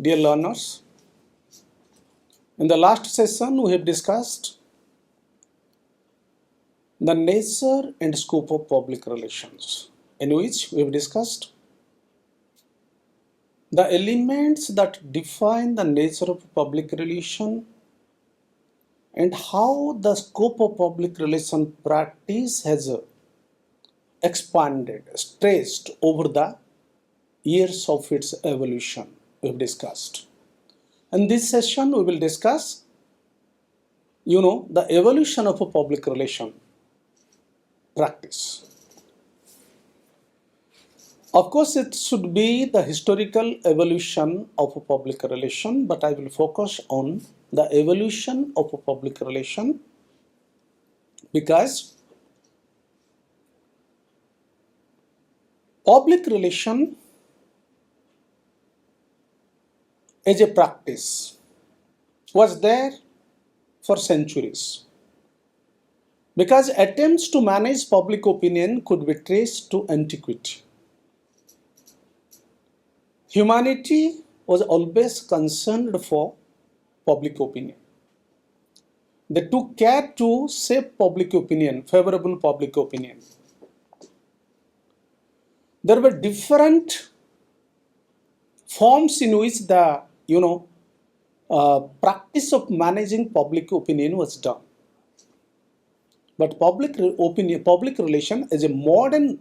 Dear learners, in the last session we have discussed the nature and scope of public relations, in which we have discussed the elements that define the nature of public relation and how the scope of public relation practice has expanded, stretched over the years of its evolution. We have discussed. In this session, we will discuss, the evolution of a public relation practice. Of course, it should be the historical evolution of a public relation, but I will focus on the evolution of a public relation because public relation as a practice was there for centuries because attempts to manage public opinion could be traced to antiquity. Humanity was always concerned for public opinion. They took care to shape public opinion, favorable public opinion. There were different forms in which the practice of managing public opinion was done. But public relation as a modern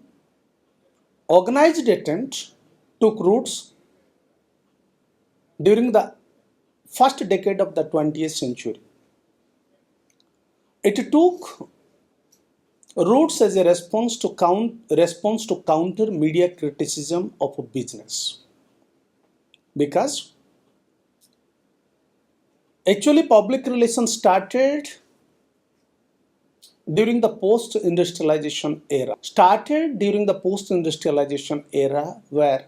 organized attempt took roots during the first decade of the 20th century. It took roots as a response to counter media criticism of a business. Because actually public relations started during the post-industrialization era. Where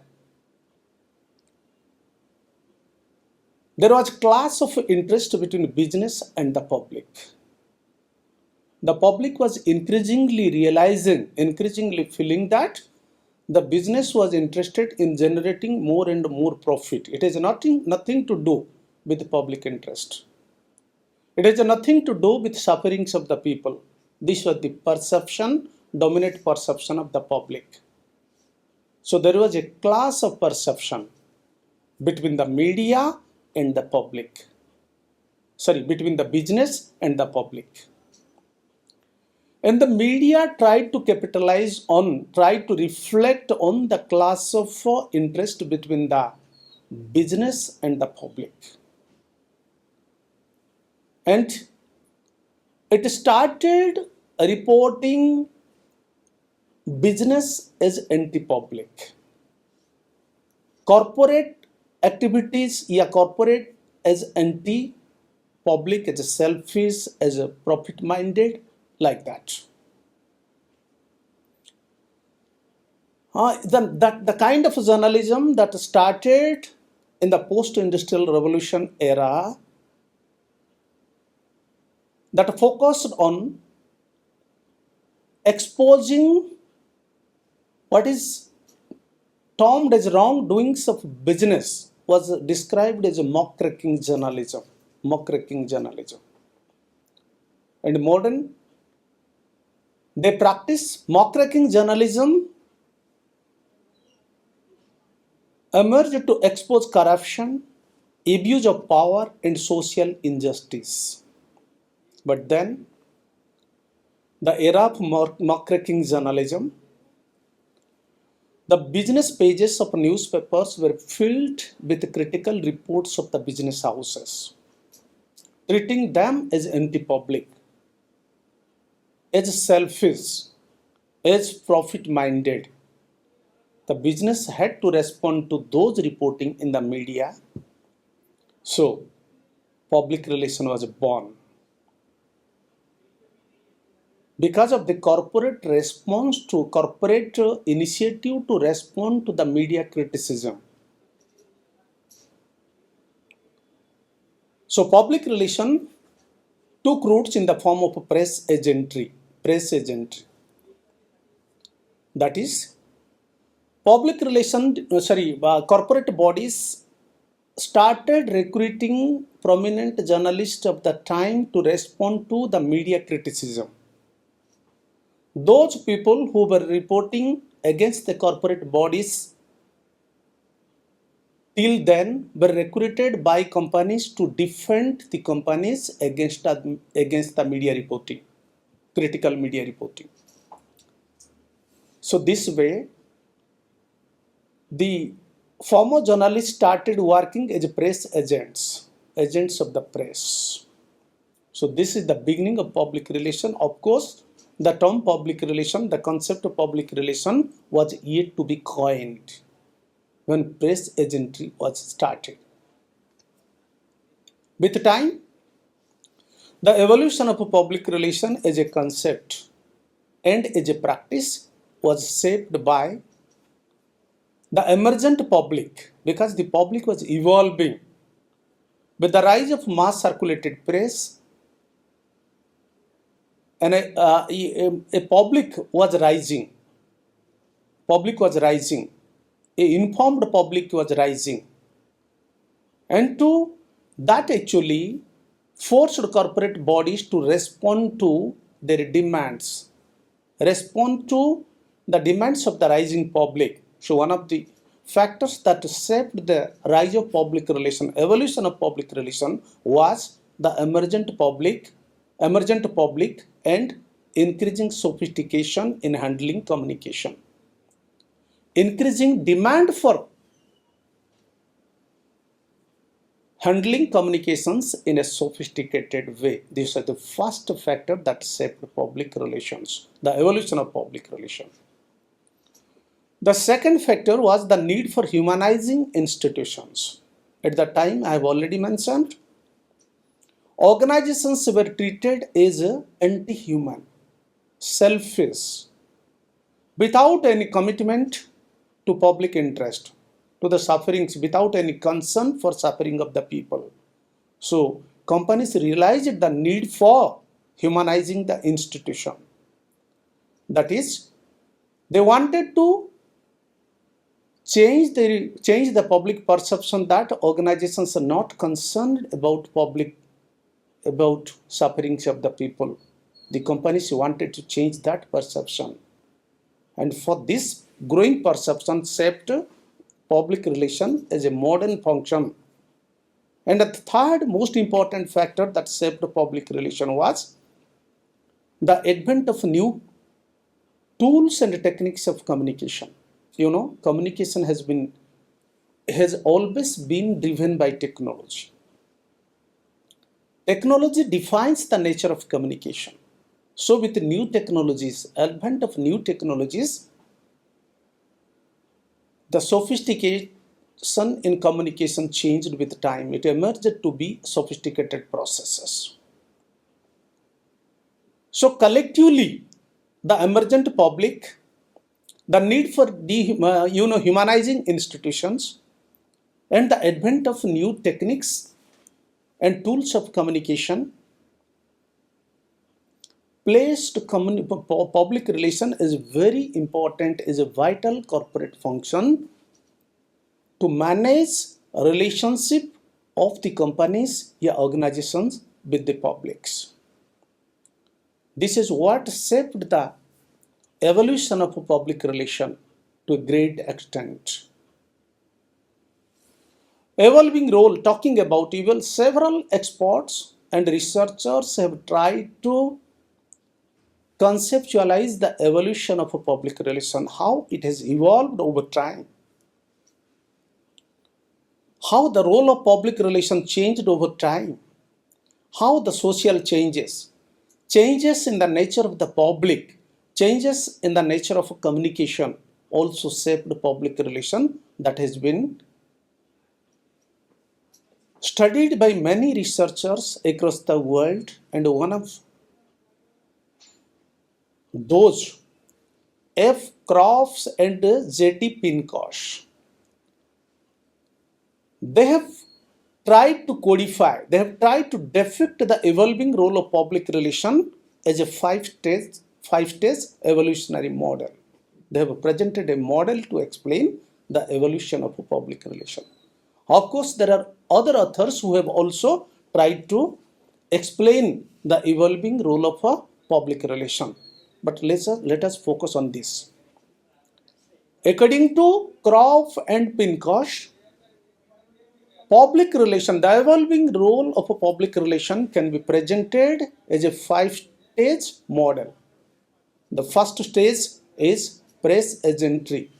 there was a clash of interest between business and the public. The public was increasingly feeling that the business was interested in generating more and more profit. It has nothing to do with public interest. It has nothing to do with sufferings of the people. This was the dominant perception of the public. So there was a clash of perception between the media and the public. Between the business and the public. And the media tried to reflect on the clash of interest between the business and the public. And it started reporting business as anti-public. Corporate activities, corporate as anti-public, as selfish, as profit-minded, like that. The kind of journalism that started in the post-industrial revolution era that focused on exposing what is termed as wrongdoings of business was described as a mock-cracking journalism. And modern, they practice mock-cracking journalism emerged to expose corruption, abuse of power, and social injustice. But then, the era of mock-cracking journalism, the business pages of newspapers were filled with critical reports of the business houses, treating them as anti-public, as selfish, as profit-minded. The business had to respond to those reporting in the media. So, public relation was born. Because of the corporate initiative to respond to the media criticism. So, public relation took roots in the form of press agentry. That is, corporate bodies started recruiting prominent journalists of the time to respond to the media criticism. Those people who were reporting against the corporate bodies till then were recruited by companies to defend the companies against the media reporting, critical media reporting. So this way, the former journalists started working as press agents of the press. So this is the beginning of public relation. Of course, the term public relation, the concept of public relation was yet to be coined when press agentry was started. With time, the evolution of a public relation as a concept and as a practice was shaped by the emergent public, because the public was evolving. With the rise of mass circulated press, and a public was rising. Public was rising. A informed public was rising. And to that actually forced corporate bodies to respond to their demands, respond to the demands of the rising public. So one of the factors that shaped the rise of public relation, evolution of public relation, was the emergent public and increasing sophistication in handling communication. Increasing demand for handling communications in a sophisticated way. These are the first factor that shaped public relations, the evolution of public relations. The second factor was the need for humanizing institutions. At the time, I have already mentioned, organizations were treated as anti-human, selfish, without any commitment to public interest, to the sufferings, without any concern for suffering of the people. So companies realized the need for humanizing the institution. That is, they wanted to change the public perception that organizations are not concerned about sufferings of the people. The companies wanted to change that perception. And for this growing perception shaped public relation as a modern function. And the third most important factor that shaped public relation was the advent of new tools and techniques of communication. Communication has always been driven by technology. Technology defines the nature of communication. So with new technologies, advent of new technologies, the sophistication in communication changed with time. It emerged to be sophisticated processes. So collectively, the emergent public, the need for humanizing institutions, and the advent of new techniques and tools of communication placed public relation is very important, is a vital corporate function to manage relationship of the companies or organizations with the publics. This is what shaped the evolution of a public relation to a great extent. Evolving role, talking about even several experts and researchers have tried to conceptualize the evolution of a public relation, how it has evolved over time, how the role of public relation changed over time, how the social changes in the nature of the public, changes in the nature of communication also shaped public relation that has been studied by many researchers across the world. And one of those, F. Crofts and J.T. Pinkosh, they have tried to codify, they have tried to depict the evolving role of public relation as a five-stage evolutionary model. They have presented a model to explain the evolution of a public relation. Of course, there are other authors who have also tried to explain the evolving role of a public relation. But let us focus on this. According to Croft and Pinkosh, public relation, the evolving role of a public relation can be presented as a 5-stage model. The first stage is press agentry.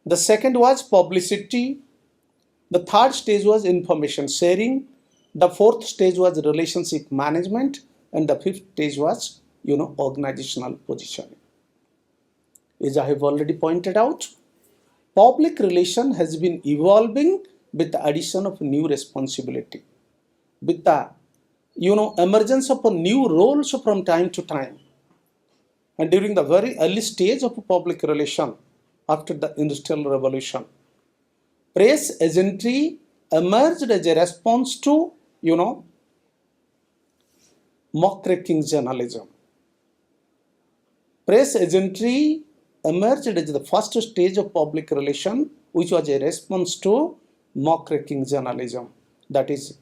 The second was publicity. The third stage was information sharing. The fourth stage was relationship management. And the fifth stage was, organizational positioning. As I have already pointed out, public relation has been evolving with the addition of new responsibility, with the emergence of new roles from time to time. And during the very early stage of public relation, after the Industrial Revolution, press agentry emerged as a response to, muckraking journalism. Press agentry emerged as the first stage of public relation, which was a response to muckraking journalism. That is,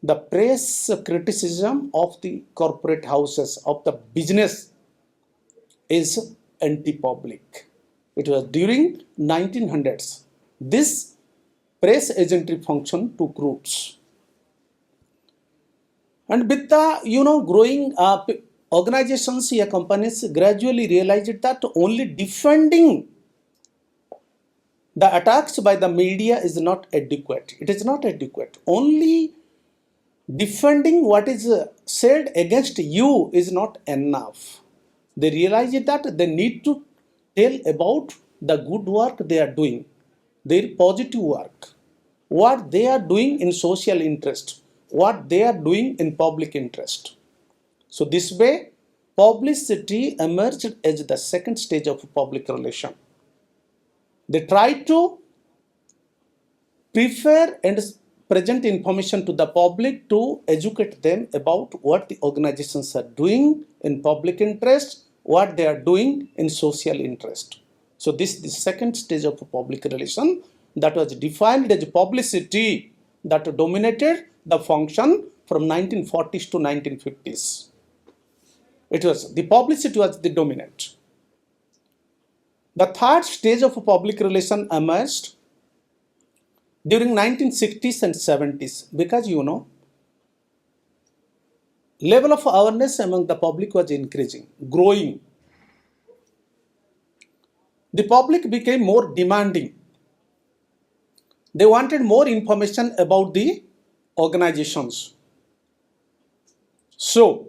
the press criticism of the corporate houses, of the business, is anti-public. It was during 1900s. This press agentry function took roots. And with the growing up, organizations or companies gradually realized that only defending the attacks by the media is not adequate. It is not adequate. Only defending what is said against you is not enough. They realized that they need to tell about the good work they are doing, their positive work, what they are doing in social interest, what they are doing in public interest. So this way, publicity emerged as the second stage of public relation. They try to prefer and present information to the public to educate them about what the organizations are doing in public interest, what they are doing in social interest. So this is the second stage of public relation that was defined as publicity that dominated the function from 1940s to 1950s. It was the publicity was the dominant. The third stage of public relation emerged during 1960s and 70s because level of awareness among the public was increasing, growing. The public became more demanding. They wanted more information about the organizations. So,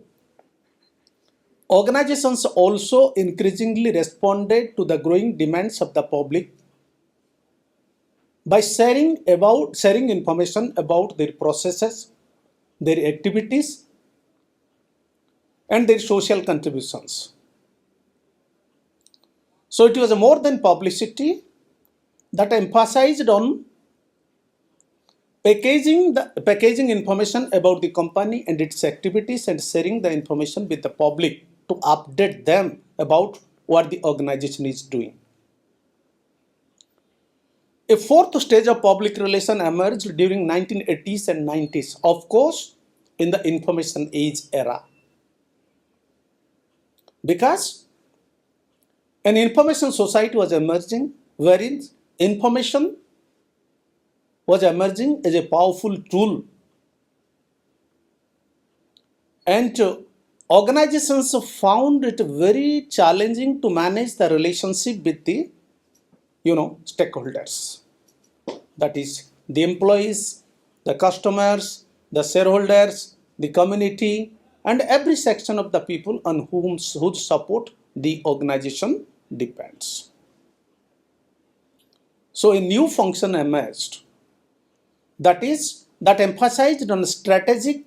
organizations also increasingly responded to the growing demands of the public by sharing information about their processes, their activities, and their social contributions. So it was more than publicity that emphasized on packaging information about the company and its activities and sharing the information with the public to update them about what the organization is doing. A fourth stage of public relation emerged during 1980s and 90s, of course, in the information age era. Because an information society was emerging wherein information was emerging as a powerful tool, and organizations found it very challenging to manage the relationship with the stakeholders, that is the employees, the customers, the shareholders, the community, and every section of the people on whose support the organization depends. So a new function emerged that emphasized on strategic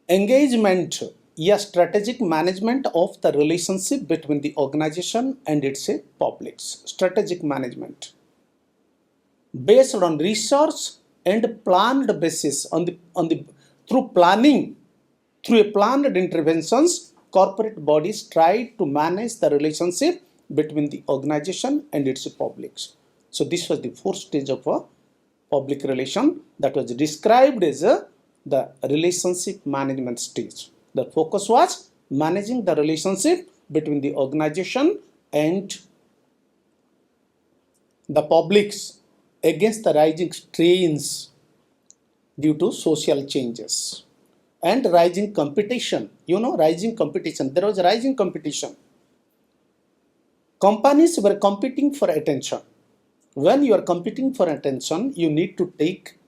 engagement, strategic management of the relationship between the organization and its publics. Strategic management based on research and planned basis through a planned interventions, corporate bodies tried to manage the relationship between the organization and its publics. So this was the fourth stage of public relation that was described as the relationship management stage. The focus was managing the relationship between the organization and the publics against the rising strains due to social changes and rising competition. Rising competition. There was rising competition. Companies were competing for attention. When you are competing for attention, you need to take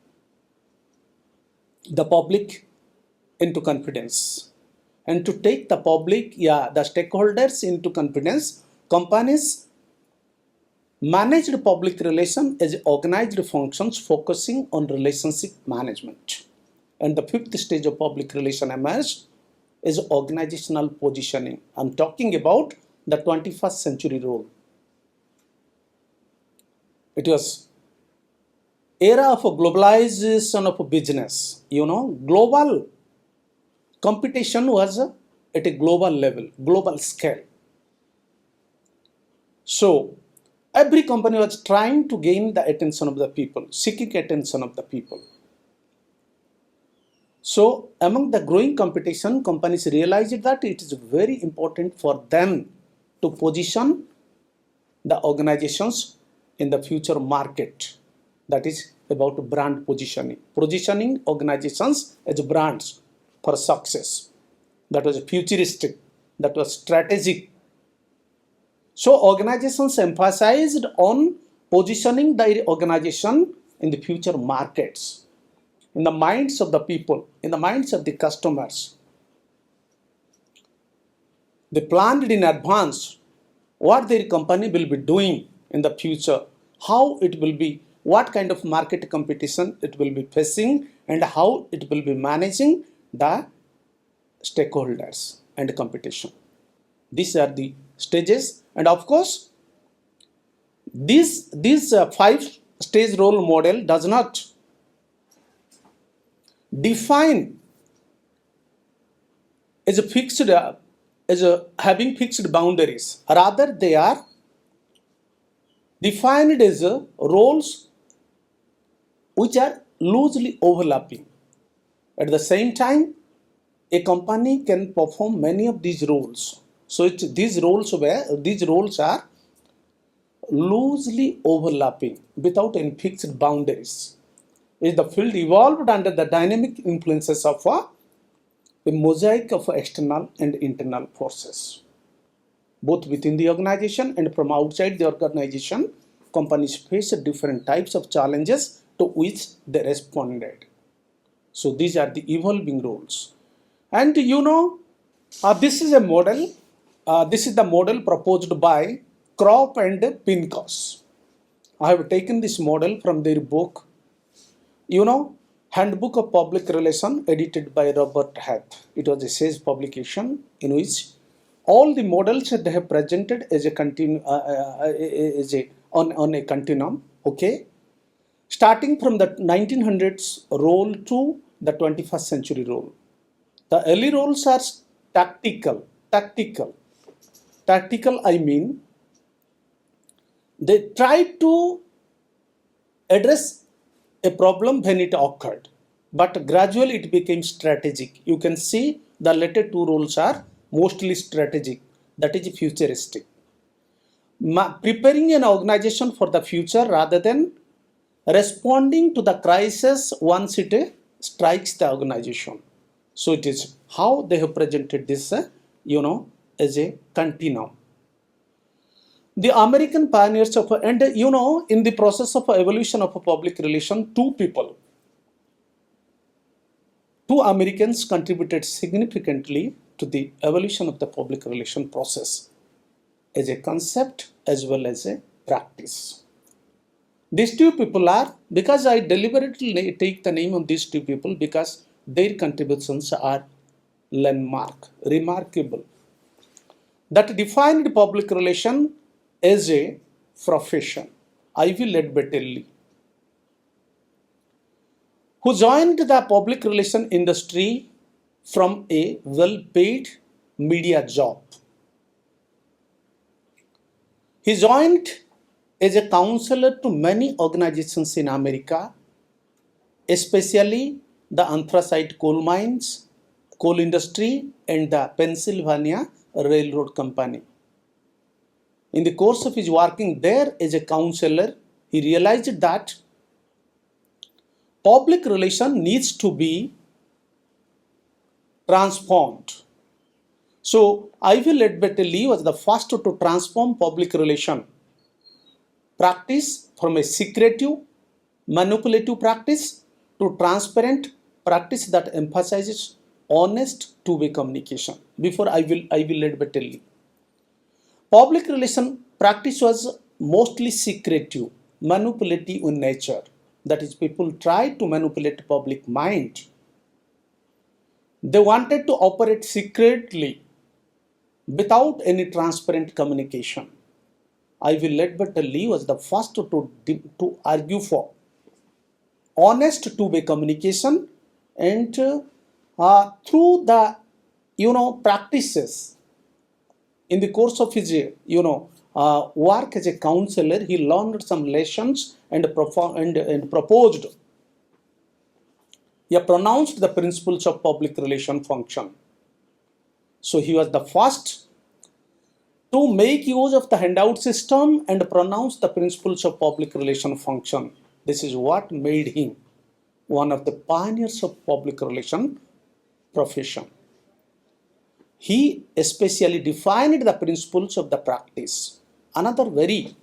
the public into confidence. And to take the public, the stakeholders into confidence, companies managed public relation as organized functions focusing on relationship management. And the fifth stage of public relation emerged is organizational positioning. I'm talking about the 21st century role. It was era of globalization of business. Global competition was at a global level, global scale. So every company was trying to gain the attention of the people, seeking attention of the people. So among the growing competition, companies realized that it is very important for them to position the organizations in the future market. That is about brand positioning. Positioning organizations as brands for success. That was futuristic. That was strategic. So organizations emphasized on positioning their organization in the future markets, in the minds of the people, in the minds of the customers. They planned in advance what their company will be doing in the future, how it will be, what kind of market competition it will be facing, and how it will be managing the stakeholders and competition. These are the stages, and of course, this 5-stage role model does not define as a fixed having fixed boundaries. Rather, they are defined as roles which are loosely overlapping. At the same time, a company can perform many of these roles. So these roles are loosely overlapping without any fixed boundaries. The field evolved under the dynamic influences of a mosaic of external and internal forces. Both within the organization and from outside the organization, companies face different types of challenges to which they responded. So these are the evolving roles. And this is a model. This is the model proposed by Kropp and Pincus. I have taken this model from their book, Handbook of Public Relation, edited by Robert Hath. It was a Sage publication in which all the models that they have presented as a on a continuum. Okay, starting from the 1900s role to the 21st century role. The early roles are tactical. Tactical, I mean, they tried to address a problem when it occurred, but gradually it became strategic. You can see the latter two roles are mostly strategic, that is futuristic. Preparing an organization for the future rather than responding to the crisis once it strikes the organization. So it is how they have presented this, as a continuum. The American pioneers of, and in the process of evolution of a public relation, two Americans contributed significantly to the evolution of the public relation process as a concept as well as a practice. These two people are, because I deliberately take the name of these two people because their contributions are landmark, remarkable, that defined public relation as a profession. Ivy Ledbetter, who joined the public relation industry from a well-paid media job. He joined as a counselor to many organizations in America, especially the anthracite coal mines, coal industry, and the Pennsylvania Railroad Company. In the course of his working there as a counselor, he realized that public relation needs to be transformed. So, Ivy Ledbetter Lee was the first to transform public relation practice from a secretive, manipulative practice to transparent practice that emphasizes honest two-way communication. Before Ivy Ledbetter Lee, public relation practice was mostly secretive, manipulative in nature. That is, people tried to manipulate public mind. They wanted to operate secretly without any transparent communication. Ivy Ledbetter Lee was the first to argue for honest two-way communication, and through the practices in the course of his work as a counselor, he learned some lessons and proposed, he pronounced the principles of public relation function. So he was the first to make use of the handout system and pronounce the principles of public relation function. This is what made him one of the pioneers of public relation profession. He especially defined the principles of the practice. Another very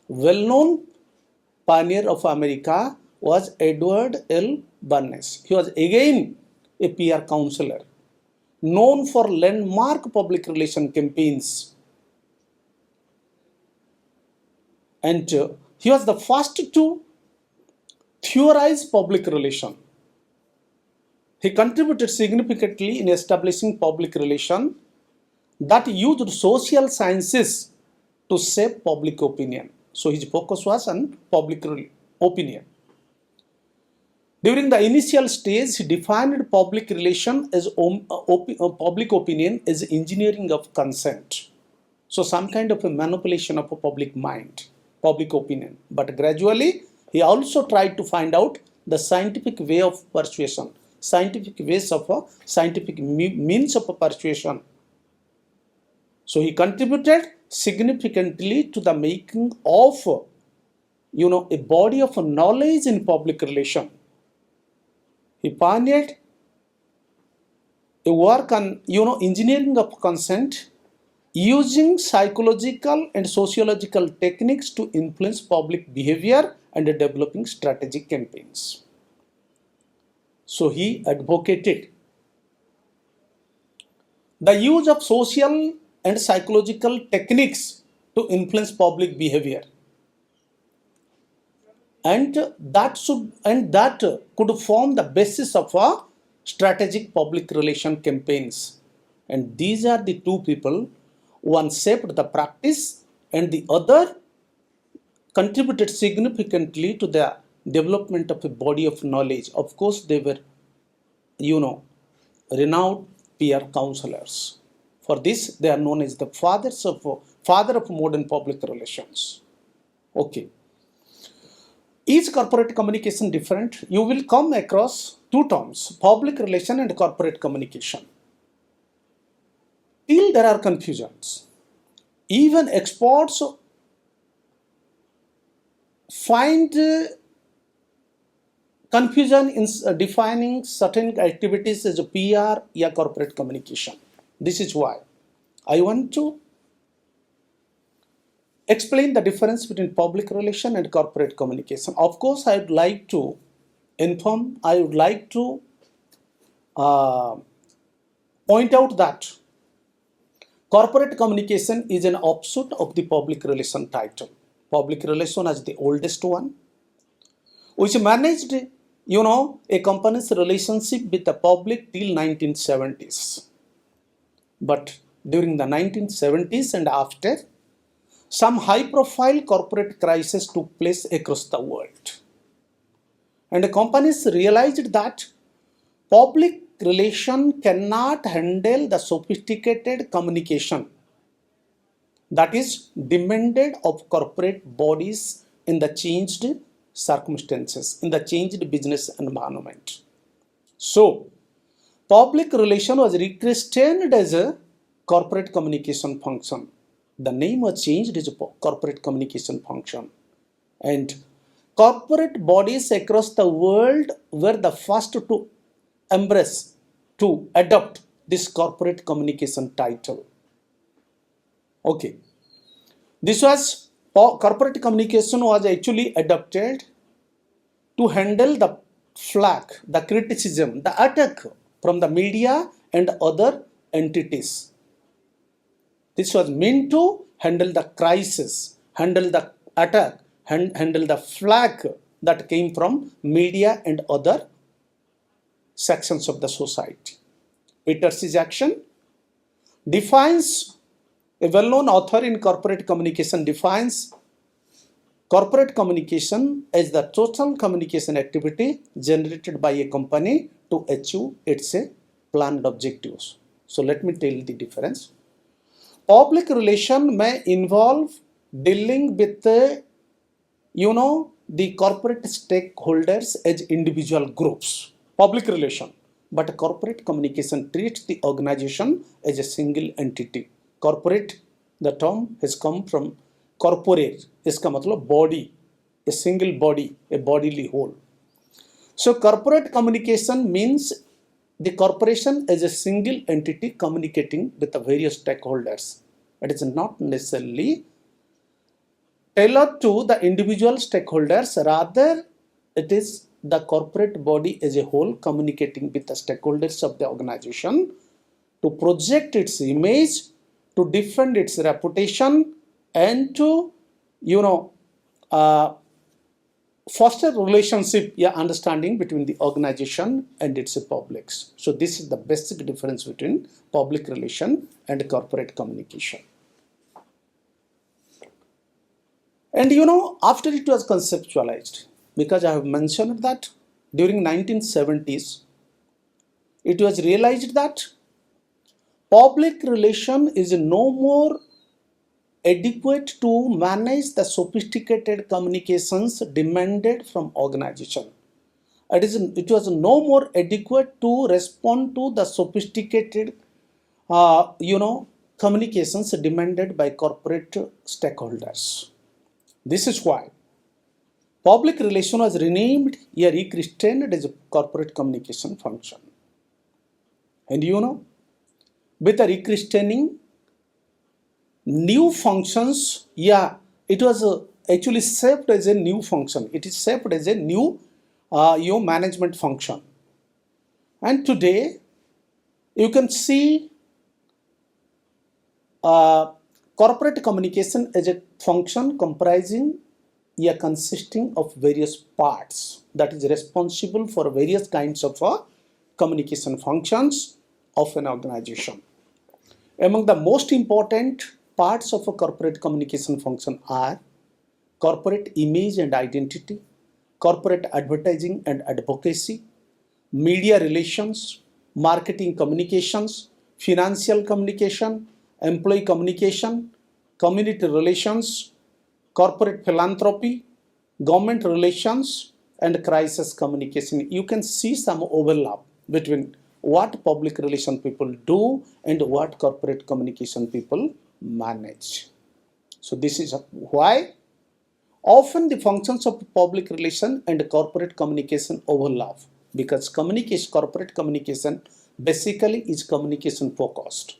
well-known pioneer of America was Edward L. Bernays. He was again a PR counselor, known for landmark public relation campaigns. And he was the first to theorize public relation. He contributed significantly in establishing public relation that used social sciences to shape public opinion. So his focus was on public opinion. During the initial stage, he defined public relation as public opinion as engineering of consent. So some kind of a manipulation of a public mind, public opinion. But gradually, he also tried to find out the scientific way of persuasion, scientific ways of scientific means of persuasion. So he contributed significantly to the making of a body of knowledge in public relation. He pioneered a work on engineering of consent using psychological and sociological techniques to influence public behavior and developing strategic campaigns. So he advocated the use of social and psychological techniques to influence public behavior, and that could form the basis of a strategic public relation campaigns. And these are the two people, one shaped the practice and the other contributed significantly to the development of a body of knowledge. Of course, they were renowned peer counselors. For this, they are known as the father of modern public relations. Okay. Is corporate communication different? You will come across two terms, public relation and corporate communication. Till there are confusions. Even experts find confusion in defining certain activities as a PR or corporate communication. This is why I want to explain the difference between public relation and corporate communication. Of course, I would like to point out that corporate communication is an offshoot of the public relation title. Public relation is the oldest one, which managed, a company's relationship with the public till 1970s. But during the 1970s and after, some high-profile corporate crises took place across the world. And the companies realized that public relation cannot handle the sophisticated communication that is demanded of corporate bodies in the changed circumstances, in the changed business environment. So, public relation was rechristened as a corporate communication function. The name was changed as a corporate communication function. And corporate bodies across the world were the first to embrace, to adopt this corporate communication title. Okay. This was corporate communication was actually adopted to handle the flack, the criticism, the attack from the media and other entities. This was meant to handle the crisis, handle the attack, handle the flack that came from media and other sections of the society. Peter C. Jackson defines, a well-known author in corporate communication defines corporate communication as the total communication activity generated by a company to achieve its planned objectives. So let me tell you the difference. Public relation may involve dealing with the corporate stakeholders as individual groups. Public relation. But corporate communication treats the organization as a single entity. Corporate, the term has come from corporate. इसका मतलब body, a single body, a bodily whole. So corporate communication means the corporation as a single entity communicating with the various stakeholders. It is not necessarily tailored to the individual stakeholders, rather it is the corporate body as a whole communicating with the stakeholders of the organization to project its image, to defend its reputation, and to foster relationship, understanding between the organization and its publics. So this is the basic difference between public relation and corporate communication. And after it was conceptualized, because I have mentioned that during 1970s, it was realized that public relation is no more adequate to manage the sophisticated communications demanded from organization. It was no more adequate to respond to the sophisticated, communications demanded by corporate stakeholders. This is why public relation was renamed, rechristened as a corporate communication function. And with the rechristening, new functions, it was actually shaped as a new function. It is shaped as a new management function. And today, you can see corporate communication as a function comprising, consisting of various parts that is responsible for various kinds of communication functions of an organization. Among the most important parts of a corporate communication function are corporate image and identity, corporate advertising and advocacy, media relations, marketing communications, financial communication, employee communication, community relations, corporate philanthropy, government relations, and crisis communication. You can see some overlap between what public relation people do and what corporate communication people manage. So this is why often the functions of public relation and corporate communication overlap, because corporate communication basically is communication focused.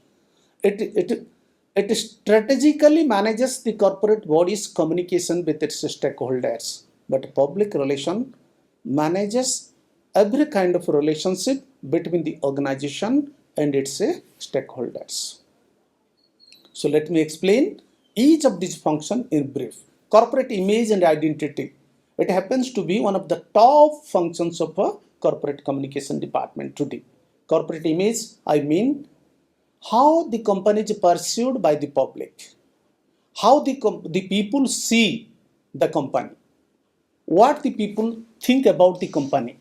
It strategically manages the corporate body's communication with its stakeholders, but public relation manages every kind of relationship between the organization and its stakeholders. So let me explain each of these functions in brief. Corporate image and identity. It happens to be one of the top functions of a corporate communication department today. Corporate image, I mean how the company is perceived by the public, how the people see the company, what the people think about the company.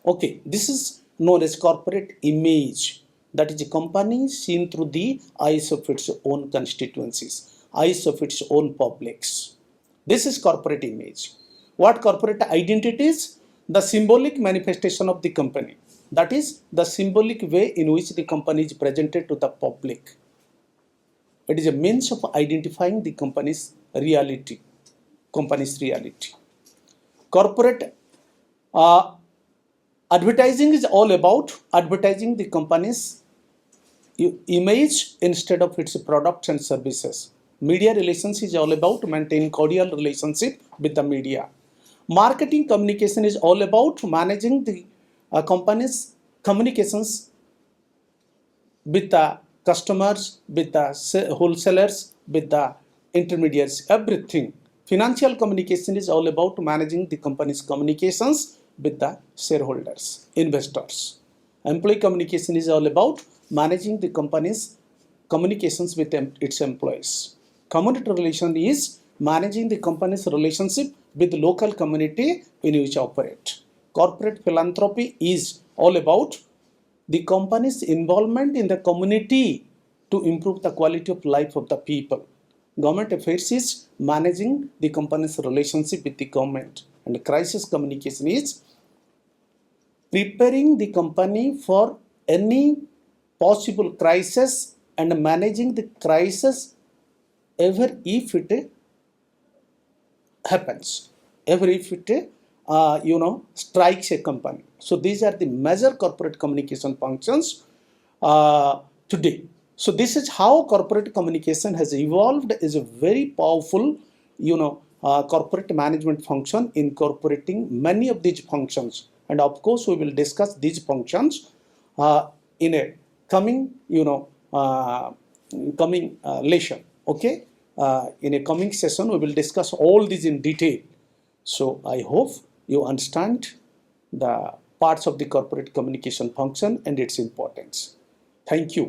Okay, this is known as corporate image. That is a company seen through the eyes of its own constituencies, eyes of its own publics. This is corporate image. What corporate identity is? The symbolic manifestation of the company. That is the symbolic way in which the company is presented to the public. It is a means of identifying the company's reality. Corporate advertising is all about advertising the company's image instead of its products and services. Media relations is all about maintaining cordial relationship with the media. Marketing communication is all about managing the company's communications with the customers, with the wholesalers, with the intermediaries, everything. Financial communication is all about managing the company's communications with the shareholders, investors. Employee communication is all about managing the company's communications with its employees. Community relation is managing the company's relationship with the local community in which operate. Corporate philanthropy is all about the company's involvement in the community to improve the quality of life of the people. Government affairs is managing the company's relationship with the government. And crisis communication is preparing the company for any possible crisis and managing the crisis ever if it happens, ever if it strikes a company. So these are the major corporate communication functions today. So this is how corporate communication has evolved as a very powerful corporate management function, incorporating many of these functions. And of course we will discuss these functions in a coming lesson. Okay, in a coming session we will discuss all these in detail. So I hope you understand the parts of the corporate communication function and its importance. Thank you.